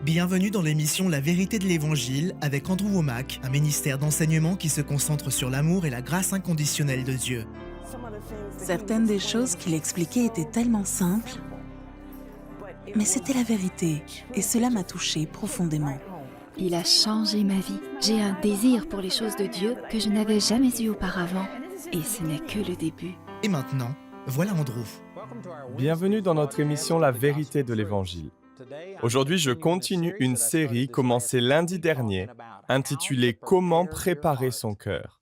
Bienvenue dans l'émission La vérité de l'Évangile avec Andrew Womack, un ministère d'enseignement qui se concentre sur l'amour et la grâce inconditionnelle de Dieu. Certaines des choses qu'il expliquait étaient tellement simples, mais c'était la vérité, et cela m'a touchée profondément. Il a changé ma vie. J'ai un désir pour les choses de Dieu que je n'avais jamais eu auparavant. Et ce n'est que le début. Et maintenant, voilà Andrew. Bienvenue dans notre émission La vérité de l'Évangile. Aujourd'hui, je continue une série commencée lundi dernier, intitulée « Comment préparer son cœur ».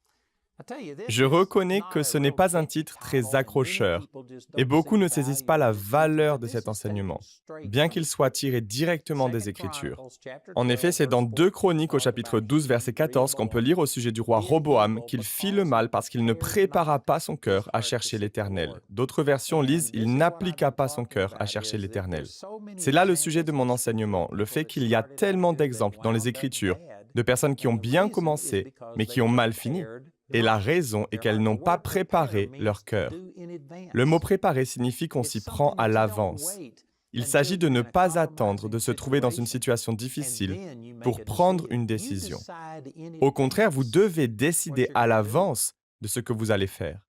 Je reconnais que ce n'est pas un titre très accrocheur, et beaucoup ne saisissent pas la valeur de cet enseignement, bien qu'il soit tiré directement des Écritures. En effet, c'est dans 2 Chroniques au chapitre 12, verset 14 qu'on peut lire au sujet du roi Roboam qu'il fit le mal parce qu'il ne prépara pas son cœur à chercher l'Éternel. D'autres versions lisent « Il n'appliqua pas son cœur à chercher l'Éternel ». C'est là le sujet de mon enseignement, le fait qu'il y a tellement d'exemples dans les Écritures de personnes qui ont bien commencé, mais qui ont mal fini. Et la raison est qu'elles n'ont pas préparé leur cœur. Le mot « préparer » signifie qu'on s'y prend à l'avance. Il s'agit de ne pas attendre de se trouver dans une situation difficile pour prendre une décision. Au contraire, vous devez décider à l'avance de ce que vous allez faire.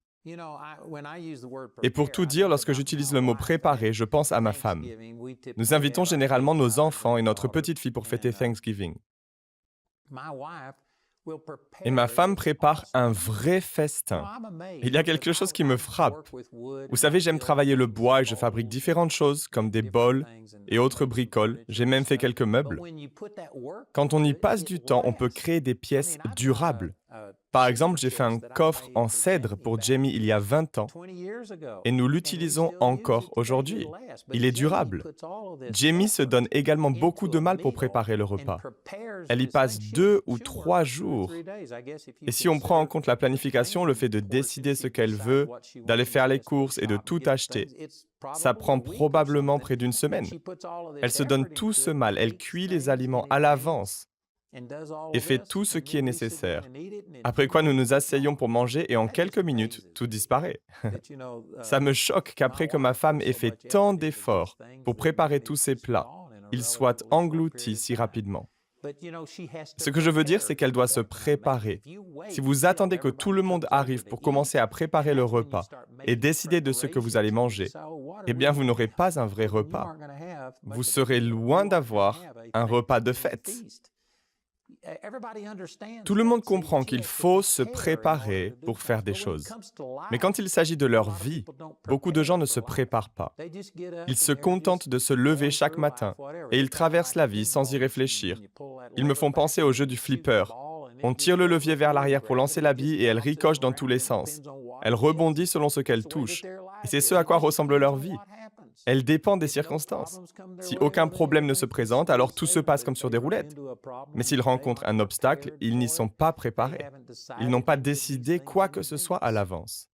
Et pour tout dire, lorsque j'utilise le mot « préparer », je pense à ma femme. Nous invitons généralement nos enfants et notre petite fille pour fêter Thanksgiving. Et ma femme prépare un vrai festin. Il y a quelque chose qui me frappe. Vous savez, j'aime travailler le bois et je fabrique différentes choses comme des bols et autres bricoles. J'ai même fait quelques meubles. Quand on y passe du temps, on peut créer des pièces durables. Par exemple, j'ai fait un coffre en cèdre pour Jamie il y a 20 ans et nous l'utilisons encore aujourd'hui. Il est durable. Jamie se donne également beaucoup de mal pour préparer le repas. Elle y passe 2 ou 3 jours. Et si on prend en compte la planification, le fait de décider ce qu'elle veut, d'aller faire les courses et de tout acheter, ça prend probablement près d'1 semaine. Elle se donne tout ce mal, elle cuit les aliments à l'avance et fait tout ce qui est nécessaire. Après quoi, nous nous asseyons pour manger et en quelques minutes, tout disparaît. Ça me choque qu'après que ma femme ait fait tant d'efforts pour préparer tous ces plats, ils soient engloutis si rapidement. Ce que je veux dire, c'est qu'elle doit se préparer. Si vous attendez que tout le monde arrive pour commencer à préparer le repas et décider de ce que vous allez manger, eh bien, vous n'aurez pas un vrai repas. Vous serez loin d'avoir un repas de fête. Tout le monde comprend qu'il faut se préparer pour faire des choses. Mais quand il s'agit de leur vie, beaucoup de gens ne se préparent pas. Ils se contentent de se lever chaque matin et ils traversent la vie sans y réfléchir. Ils me font penser au jeu du flipper. On tire le levier vers l'arrière pour lancer la bille et elle ricoche dans tous les sens. Elle rebondit selon ce qu'elle touche. Et c'est ce à quoi ressemble leur vie. Elle dépend des circonstances. Si aucun problème ne se présente, alors tout se passe comme sur des roulettes. Mais s'ils rencontrent un obstacle, ils n'y sont pas préparés. Ils n'ont pas décidé quoi que ce soit à l'avance.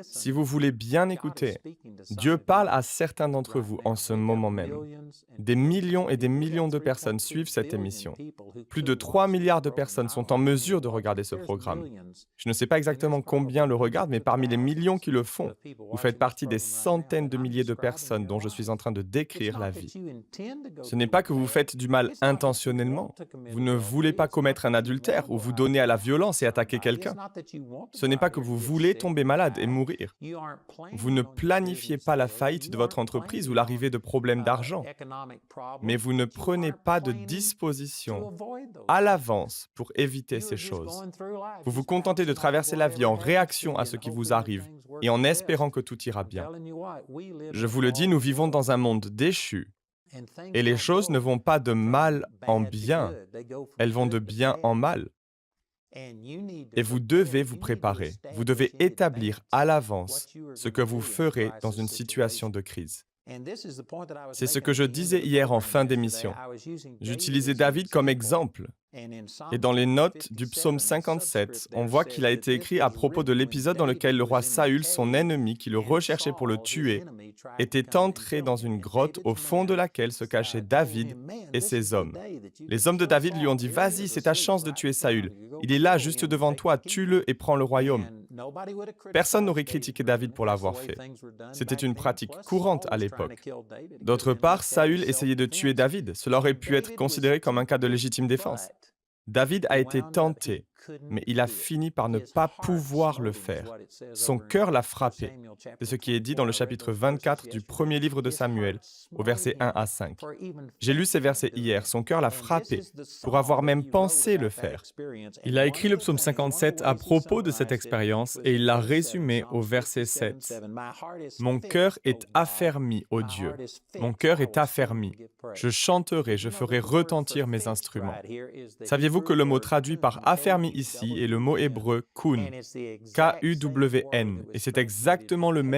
Si vous voulez bien écouter, Dieu parle à certains d'entre vous en ce moment même. Des millions et des millions de personnes suivent cette émission. Plus de 3 milliards de personnes sont en mesure de regarder ce programme. Je ne sais pas exactement combien le regardent, mais parmi les millions qui le font, vous faites partie des centaines de milliers de personnes dont je suis en train de décrire la vie. Ce n'est pas que vous faites du mal intentionnellement. Vous ne voulez pas commettre un adultère ou vous donner à la violence et attaquer quelqu'un. Ce n'est pas que vous voulez tomber malade et mourir. Vous ne planifiez pas la faillite de votre entreprise ou l'arrivée de problèmes d'argent, mais vous ne prenez pas de disposition à l'avance pour éviter ces choses. Vous vous contentez de traverser la vie en réaction à ce qui vous arrive et en espérant que tout ira bien. Je vous le dis, nous vivons dans un monde déchu et les choses ne vont pas de mal en bien, elles vont de bien en mal. Et vous devez vous préparer, vous devez établir à l'avance ce que vous ferez dans une situation de crise. C'est ce que je disais hier en fin d'émission. J'utilisais David comme exemple. Et dans les notes du psaume 57, on voit qu'il a été écrit à propos de l'épisode dans lequel le roi Saül, son ennemi qui le recherchait pour le tuer, était entré dans une grotte au fond de laquelle se cachaient David et ses hommes. Les hommes de David lui ont dit « Vas-y, c'est ta chance de tuer Saül. Il est là, juste devant toi, tue-le et prends le royaume. » Personne n'aurait critiqué David pour l'avoir fait. C'était une pratique courante à l'époque. D'autre part, Saül essayait de tuer David. Cela aurait pu être considéré comme un cas de légitime défense. David a été tenté, mais il a fini par ne pas pouvoir le faire. Son cœur l'a frappé. C'est ce qui est dit dans le chapitre 24 du premier livre de Samuel, au verset 1 à 5. J'ai lu ces versets hier, son cœur l'a frappé, pour avoir même pensé le faire. Il a écrit le psaume 57 à propos de cette expérience et il l'a résumé au verset 7. Mon cœur est affermi, ô Dieu. Mon cœur est affermi. Je chanterai, je ferai retentir mes instruments. Saviez-vous que le mot traduit par affermi ici est le mot hébreu kun, K-U-W-N, et c'est exactement le même